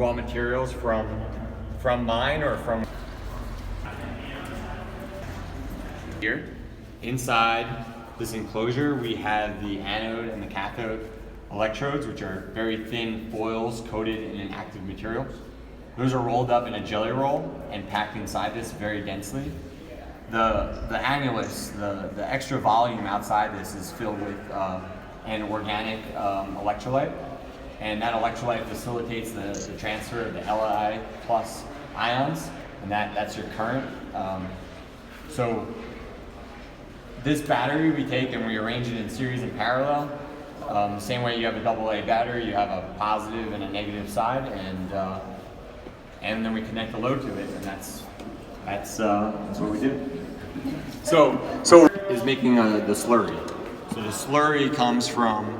raw materials from mine or from here. Inside this enclosure, we have the anode and the cathode electrodes, which are very thin foils coated in an active material. Those are rolled up in a jelly roll and packed inside this very densely. The annulus, the extra volume outside this is filled with an organic electrolyte, and that electrolyte facilitates the transfer of the Li plus ions, and that's your current. So this battery we take and we arrange it in series and parallel. The same way you have a AA battery, you have a positive and a negative side, and then we connect the load to it, and that's what we do. So is making the slurry. So the slurry comes from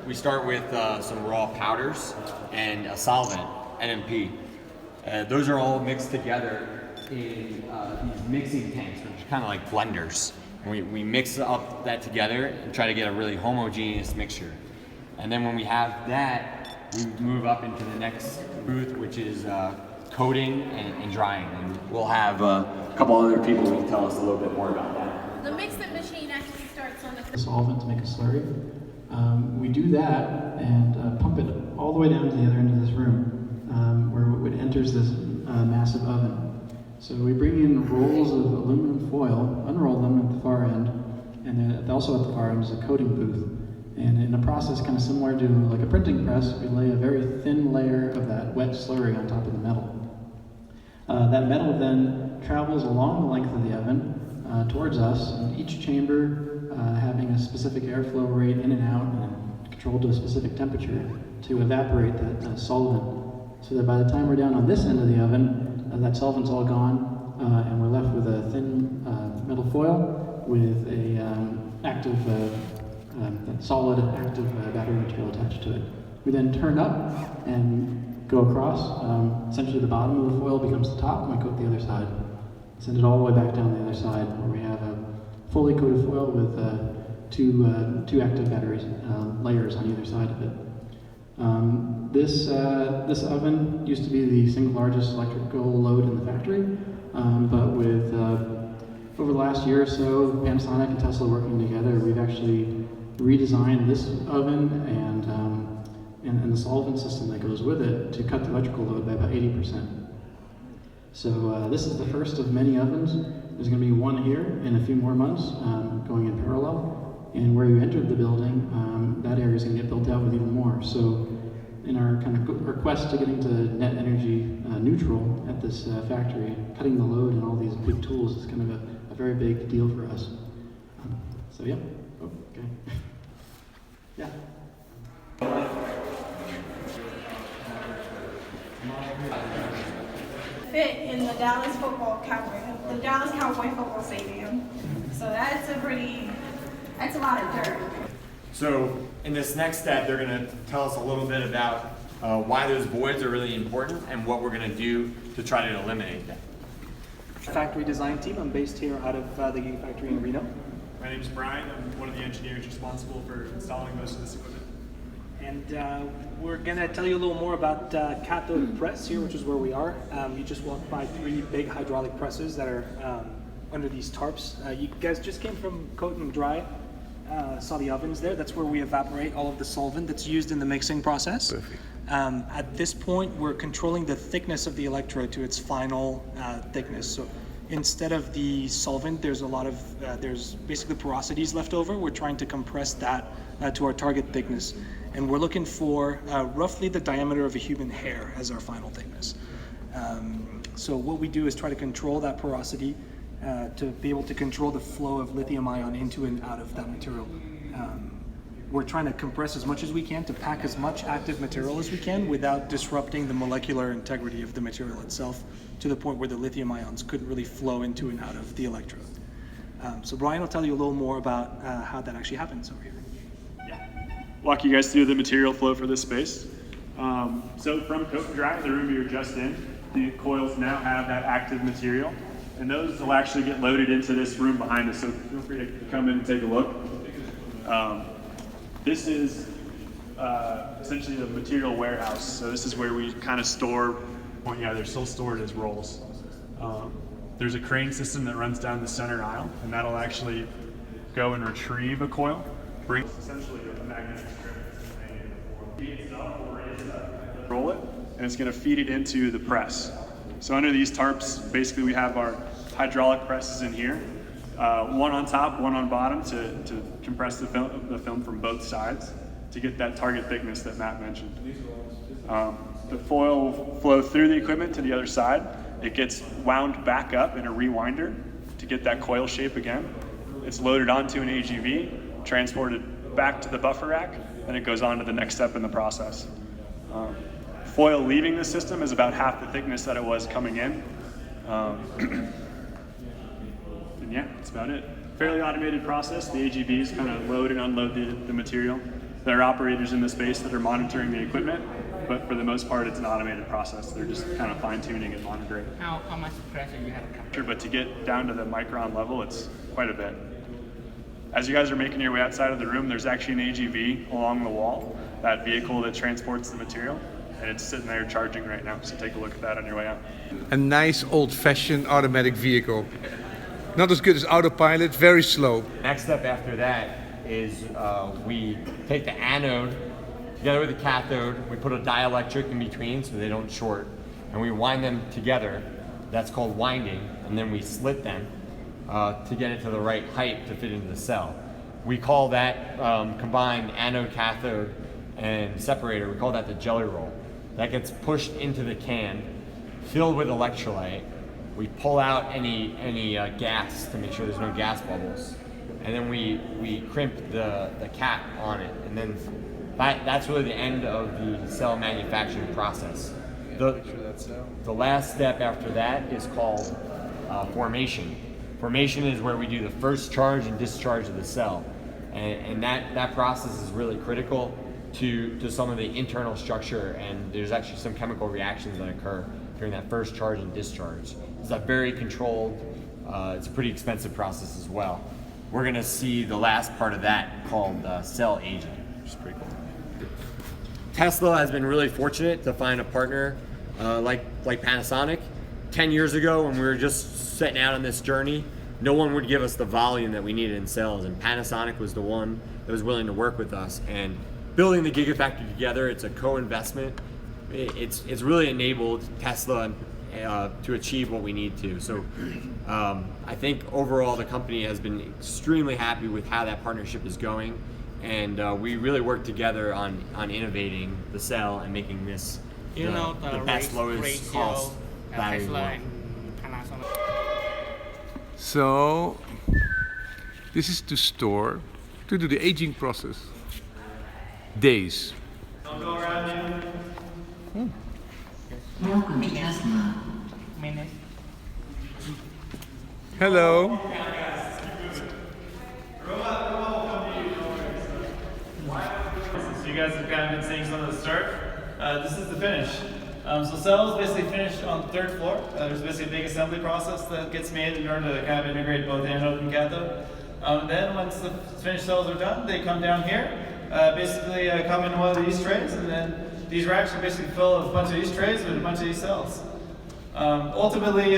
we start with some raw powders and a solvent, NMP. Those are all mixed together in these mixing tanks, which are kind of like blenders. And we mix up that together and try to get a really homogeneous mixture. And then when we have that, we move up into the next booth, which is coating and drying. And we'll have a couple other people who can tell us a little bit more about that. The mixing machine actually starts on the solvent to make a slurry. We do that and pump it all the way down to the other end of this room, where it enters this massive oven. So we bring in rolls of aluminum foil, unroll them at the far end, and then also at the far end is a coating booth. And in a process kind of similar to like a printing press, we lay a very thin layer of that wet slurry on top of the metal. That metal then travels along the length of the oven towards us, and each chamber having a specific airflow rate in and out and controlled to a specific temperature to evaporate that solvent. So that by the time we're down on this end of the oven, that solvent's all gone, and we're left with a thin metal foil with a solid active battery material attached to it. We then turn up and go across. Essentially the bottom of the foil becomes the top, and we coat the other side. Send it all the way back down the other side, where we have a fully coated foil with two active batteries, layers on either side of it. This oven used to be the single largest electrical load in the factory, but with over the last year or so, Panasonic and Tesla working together, we've actually redesigned this oven and the solvent system that goes with it to cut the electrical load by about 80%. So this is the first of many ovens. There's going to be one here in a few more months, going in parallel. And where you entered the building, that area is going to get built out with even more. So in our kind of request to getting to net energy neutral at this factory, cutting the load and all these big tools is kind of a very big deal for us. So yeah, oh, okay. Yeah. fit in the Dallas Cowboy football stadium. So that's a lot of dirt. So in this next step, they're going to tell us a little bit about why those voids are really important and what we're going to do to try to eliminate them. Factory design team. I'm based here out of the Gigafactory in Reno. My name is Brian. I'm one of the engineers responsible for installing most of this equipment. And we're going to tell you a little more about cathode press here, which is where we are. You just walked by 3 big hydraulic presses that are under these tarps. You guys just came from coat and dry. Saw the ovens there. That's where we evaporate all of the solvent that's used in the mixing process. Perfect. At this point, we're controlling the thickness of the electrode to its final thickness. So instead of the solvent, there's a lot of, there's basically porosities left over. We're trying to compress that to our target thickness. And we're looking for roughly the diameter of a human hair as our final thickness. So what we do is try to control that porosity to be able to control the flow of lithium ion into and out of that material. We're trying to compress as much as we can to pack as much active material as we can without disrupting the molecular integrity of the material itself to the point where the lithium ions couldn't really flow into and out of the electrode. So Brian will tell you a little more about how that actually happens over here. Walk you guys through the material flow for this space. So from coat and dry, the room you were just in, the coils now have that active material, and those will actually get loaded into this room behind us, so feel free to come in and take a look. This is essentially the material warehouse. So this is where we kind of store, well, yeah, they're still stored as rolls. There's a crane system that runs down the center aisle, and that'll actually go and retrieve a coil, bring essentially a magnetic strip, roll it, and it's going to feed it into the press. So under these tarps, basically we have our hydraulic presses in here, one on top, one on bottom to compress the film from both sides to get that target thickness that Matt mentioned. The foil will flow through the equipment to the other side. It gets wound back up in a rewinder to get that coil shape again. It's loaded onto an AGV, transported back to the buffer rack, and it goes on to the next step in the process. Foil leaving the system is about half the thickness that it was coming in. And yeah, that's about it. Fairly automated process. The AGVs kind of load and unload the material. There are operators in the space that are monitoring the equipment, but for the most part, it's an automated process. They're just kind of fine-tuning and monitoring. How much pressure you have to capture? But to get down to the micron level, it's quite a bit. As you guys are making your way outside of the room, there's actually an AGV along the wall, that vehicle that transports the material, and it's sitting there charging right now, so take a look at that on your way out. A nice old-fashioned automatic vehicle. Not as good as autopilot, very slow. Next step after that is we take the anode together with the cathode, we put a dielectric in between so they don't short, and we wind them together. That's called winding, and then we slit them to get it to the right height to fit into the cell. We call that combined anode, cathode, and separator, we call that the jelly roll. That gets pushed into the can, filled with electrolyte. We pull out any gas to make sure there's no gas bubbles. And then we crimp the cap on it. And then that's really the end of the cell manufacturing process. The last step after that is called formation. Formation is where we do the first charge and discharge of the cell. And that process is really critical to some of the internal structure, and there's actually some chemical reactions that occur during that first charge and discharge. It's a very controlled, it's a pretty expensive process as well. We're gonna see the last part of that called cell aging, which is pretty cool. Tesla has been really fortunate to find a partner like Panasonic. 10 years ago, when we were just setting out on this journey, no one would give us the volume that we needed in cells, and Panasonic was the one that was willing to work with us. And building the Gigafactory together, it's a co-investment. It's really enabled Tesla to achieve what we need to. So I think overall the company has been extremely happy with how that partnership is going, and we really work together on innovating the cell and making this the best lowest cost value. Tesla and Panasonic. So, this is to store, to do the aging process. Days. Welcome to Tesla. Minutes. Hello. So you guys have kind of been seeing some of the start. This is the finish. So cells basically finish on the third floor. There's basically a big assembly process that gets made in order to kind of integrate both anode and cathode. Then once the finished cells are done, they come down here. Basically come in one of these trays, and then these racks are basically filled with a bunch of these trays with a bunch of these cells. Ultimately,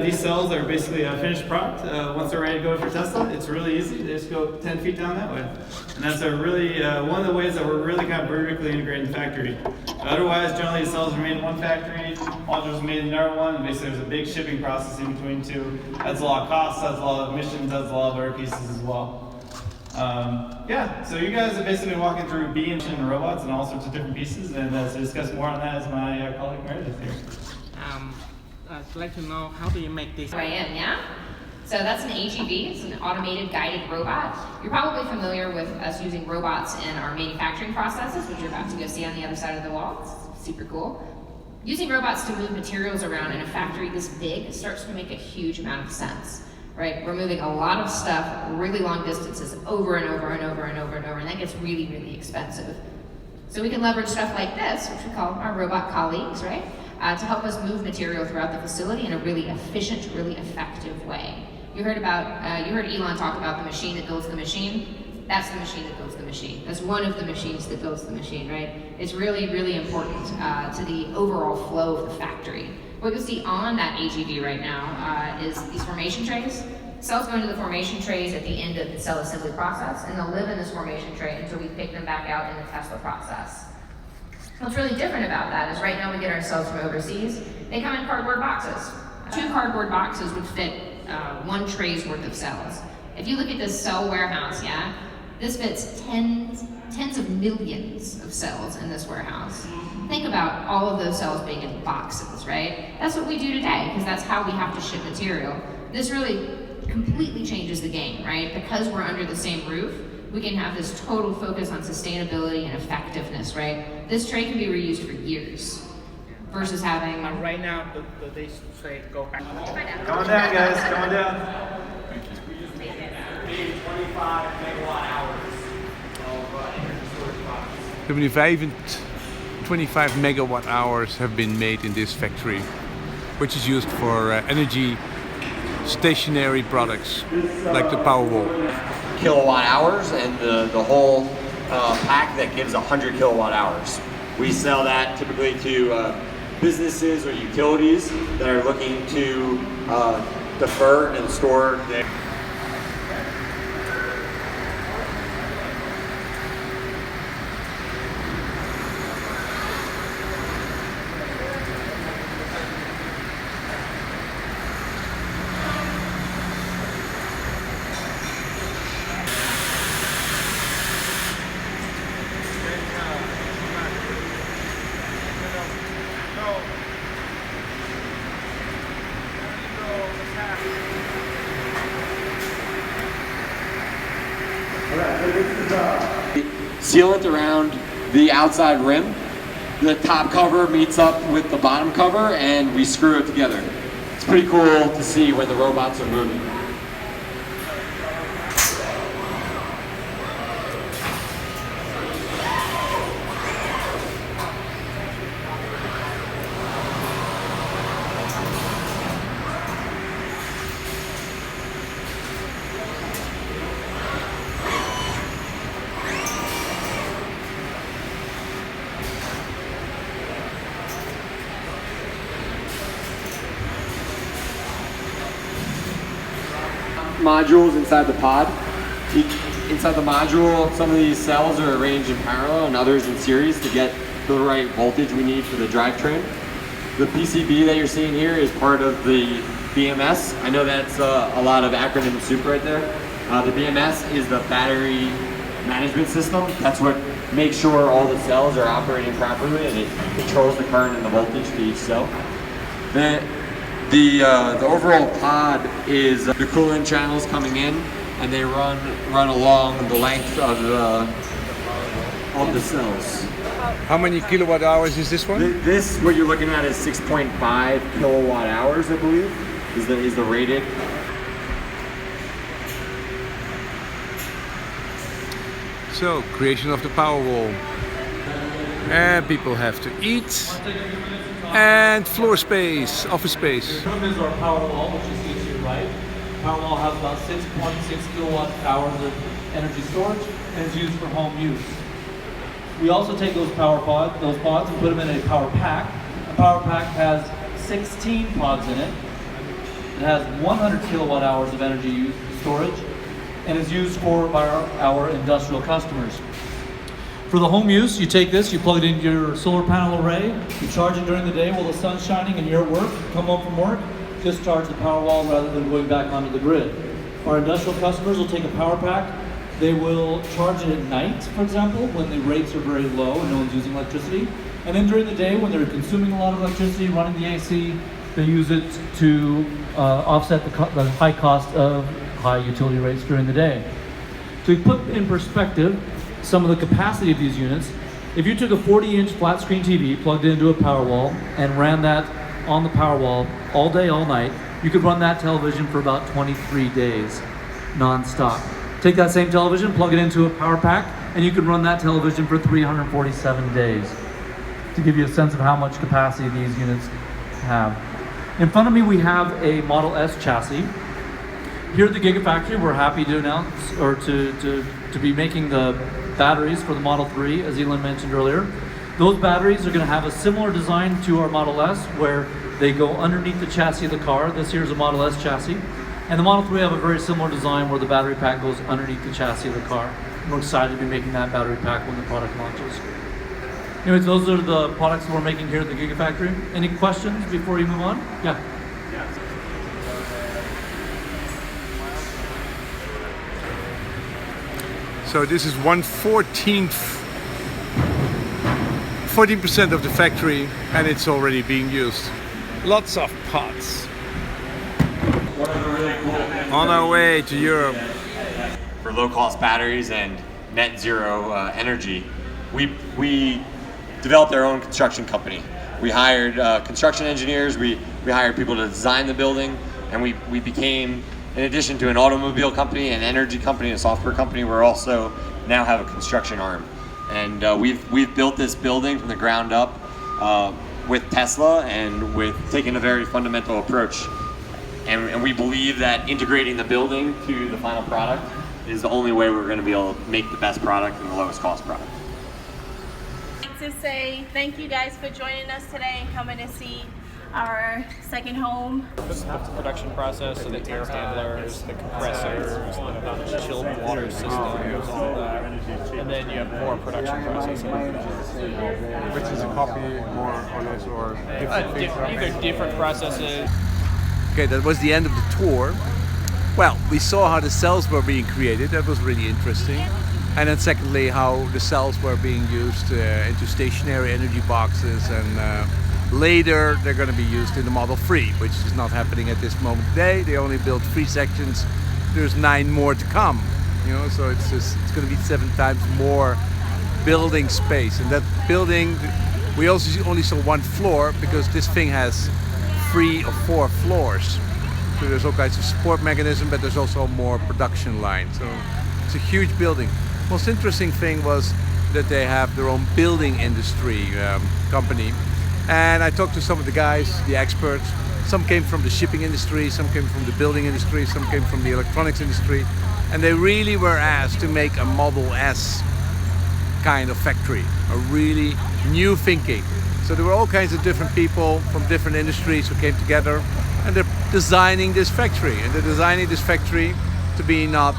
these cells are basically a finished product. Once they're ready to go for Tesla, it's really easy. They just go 10 feet down that way. And that's a really one of the ways that we're really kind of vertically integrating the factory. Otherwise, generally the cells are made in one factory, modules are made in another one, and basically there's a big shipping process in between two. That's a lot of costs, that's a lot of emissions, that's a lot of other pieces as well. Yeah, so you guys have basically been walking through B and robots and all sorts of different pieces, and to discuss more on that is my colleague Meredith here. I'd like to know, how do you make this? Right in, yeah? So that's an AGV, it's an automated guided robot. You're probably familiar with us using robots in our manufacturing processes, which you're about to go see on the other side of the wall. It's super cool. Using robots to move materials around in a factory this big starts to make a huge amount of sense. Right, we're moving a lot of stuff really long distances over and over and over and over and over, and that gets really, really expensive. So we can leverage stuff like this, which we call our robot colleagues, right, to help us move material throughout the facility in a really efficient, really effective way. You heard Elon talk about the machine that builds the machine. That's the machine that builds the machine. That's one of the machines that builds the machine, right? It's really, really important to the overall flow of the factory. What you'll see on that AGV right now is these formation trays. Cells go into the formation trays at the end of the cell assembly process, and they'll live in this formation tray until we pick them back out in the Tesla process. What's really different about that is right now we get our cells from overseas. They come in cardboard boxes. 2 cardboard boxes would fit 1 tray's worth of cells. If you look at this cell warehouse, yeah, this fits tens of millions of cells in this warehouse. Think about all of those cells being in boxes, right? That's what we do today, because that's how we have to ship material. This really completely changes the game, right? Because we're under the same roof, we can have this total focus on sustainability and effectiveness, right? This tray can be reused for years versus having... Right now, they say go back. Come on down, guys. Come on down. 25 megawatt hours have been made in this factory, which is used for energy stationary products like the Powerwall. Kilowatt hours, and the whole pack that gives 100 kilowatt hours. We sell that typically to businesses or utilities that are looking to defer and store their sealant around the outside rim. The top cover meets up with the bottom cover and we screw it together. It's pretty cool to see when the robots are moving. Modules inside the pod. Inside the module, some of these cells are arranged in parallel and others in series to get the right voltage we need for the drivetrain. The PCB that you're seeing here is part of the BMS. I know that's a lot of acronym soup right there. The BMS is the battery management system. That's what makes sure all the cells are operating properly, and it controls the current and the voltage to each cell. The overall pod is the coolant channels coming in, and they run along the length of the cells. How many kilowatt hours is this one? This, what you're looking at, is 6.5 kilowatt hours, I believe, is the rated. So, creation of the Powerwall. And people have to eat. And floor space, office space. Here is our Powerwall, which you see to your right. Powerwall has about 6.6 kilowatt hours of energy storage and is used for home use. We also take those pods and put them in a power pack. A power pack has 16 pods in it. It has 100 kilowatt hours of energy storage and is used by our industrial customers. For the home use, you take this, you plug it into your solar panel array, you charge it during the day while the sun's shining and you're at work, you come home from work, discharge the Powerwall rather than going back onto the grid. Our industrial customers will take a power pack, they will charge it at night, for example, when the rates are very low and no one's using electricity. And then during the day, when they're consuming a lot of electricity, running the AC, they use it to offset the high cost of high utility rates during the day. To put in perspective some of the capacity of these units, if you took a 40-inch flat screen TV, plugged it into a Powerwall, and ran that on the Powerwall all day, all night, you could run that television for about 23 days, non-stop. Take that same television, plug it into a power pack, and you could run that television for 347 days, to give you a sense of how much capacity these units have. In front of me we have a Model S chassis. here at the Gigafactory, we're happy to announce, or to be making the batteries for the Model 3, as Elon mentioned earlier. Those batteries are going to have a similar design to our Model S, where they go underneath the chassis of the car. This here is a Model S chassis. And the Model 3 have a very similar design where the battery pack goes underneath the chassis of the car. And we're excited to be making that battery pack when the product launches. Anyways, those are the products that we're making here at the Gigafactory. Any questions before you move on? Yeah. So this is 14% of the factory, and it's already being used. Lots of pots. On our way to Europe. For low-cost batteries and net zero energy, we developed our own construction company. We hired construction engineers, we hired people to design the building, and we became, in addition to an automobile company, an energy company, a software company, we're also now have a construction arm. And we've built this building from the ground up with Tesla and with taking a very fundamental approach. And we believe that integrating the building to the final product is the only way we're going to be able to make the best product and the lowest cost product. I'd like to say thank you guys for joining us today and coming to see our second home. The production process, so the air handlers, the compressors, the chilled water systems, all that. And then you have more production processes. Which is a copy, more or less, or Either different processes. Okay, that was the end of the tour. Well, we saw how the cells were being created. That was really interesting. And then secondly, how the cells were being used into stationary energy boxes, and later they're going to be used in the Model 3, which is not happening at this moment today. They only built 3 sections. There's 9 more to come. You know, so it's going to be 7 times more building space. And that building, we also only saw 1 floor because this thing has 3 or 4 floors. So there's all kinds of support mechanism, but there's also more production lines. So it's a huge building. Most interesting thing was that they have their own building industry company. And I talked to some of the guys, the experts. Some came from the shipping industry, some came from the building industry, some came from the electronics industry. And they really were asked to make a Model S kind of factory, a really new thinking. So there were all kinds of different people from different industries who came together, and they're designing this factory. And they're designing this factory to be not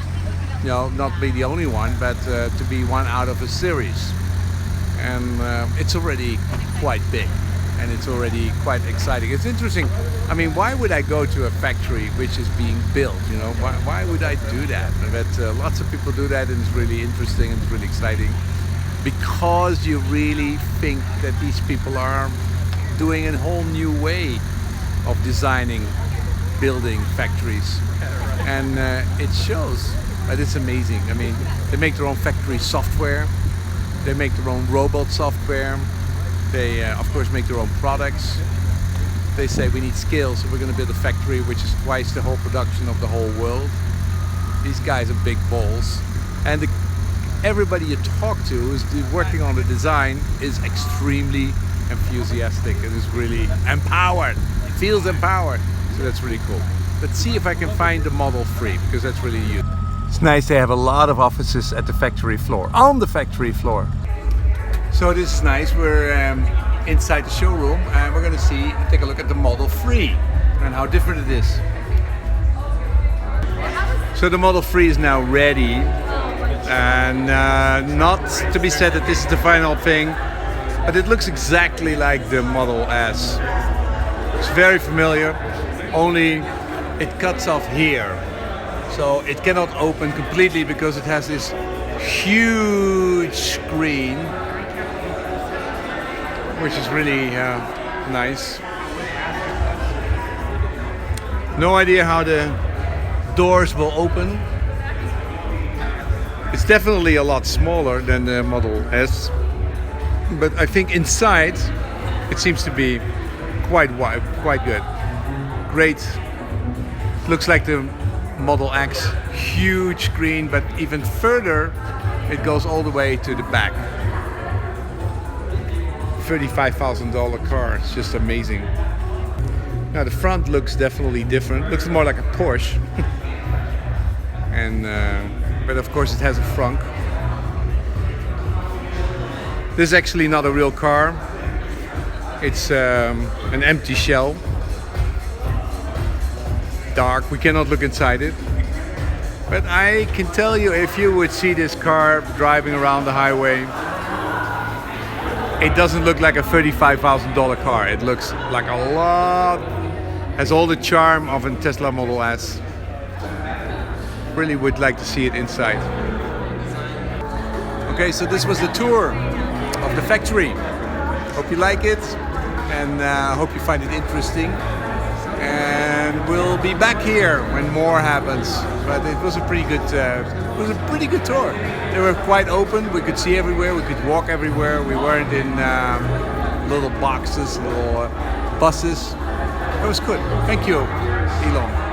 be the only one, but to be one out of a series. And it's already quite big, and it's already quite exciting. It's interesting. I mean, why would I go to a factory which is being built? You know, why would I do that? But lots of people do that, and it's really interesting and it's really exciting. Because you really think that these people are doing a whole new way of designing, building factories. And it shows, but it's amazing. I mean, they make their own factory software, they make their own robot software, they of course make their own products. They say we need scale, so we're going to build a factory which is twice the whole production of the whole world. These guys are big balls. And everybody you talk to who's working on the design is extremely enthusiastic and is really empowered. It feels empowered. So that's really cool. Let's see if I can find the Model 3, because that's really useful. It's nice they have a lot of offices at the factory floor, on the factory floor. So this is nice. We're inside the showroom, and we're going to take a look at the Model 3 and how different it is. So the Model 3 is now ready. And not to be said that this is the final thing, but it looks exactly like the Model S. It's very familiar, only it cuts off here. So it cannot open completely because it has this huge screen, which is really nice. No idea how the doors will open. It's definitely a lot smaller than the Model S, but I think inside it seems to be quite wide, quite good. Great. Looks like the Model X, huge screen, but even further it goes all the way to the back. $35,000 car, it's just amazing. Now the front looks definitely different, looks more like a Porsche. and but of course it has a frunk. This is actually not a real car. It's an empty shell. Dark, we cannot look inside it. But I can tell you, if you would see this car driving around the highway, it doesn't look like a $35,000 car. It looks like a lot, has all the charm of a Tesla Model S. Really would like to see it inside. Okay, so this was the tour of the factory. Hope you like it, and hope you find it interesting. And we'll be back here when more happens. But it was a pretty good, tour. They were quite open. We could see everywhere. We could walk everywhere. We weren't in little boxes, little buses. It was good. Thank you, Elon.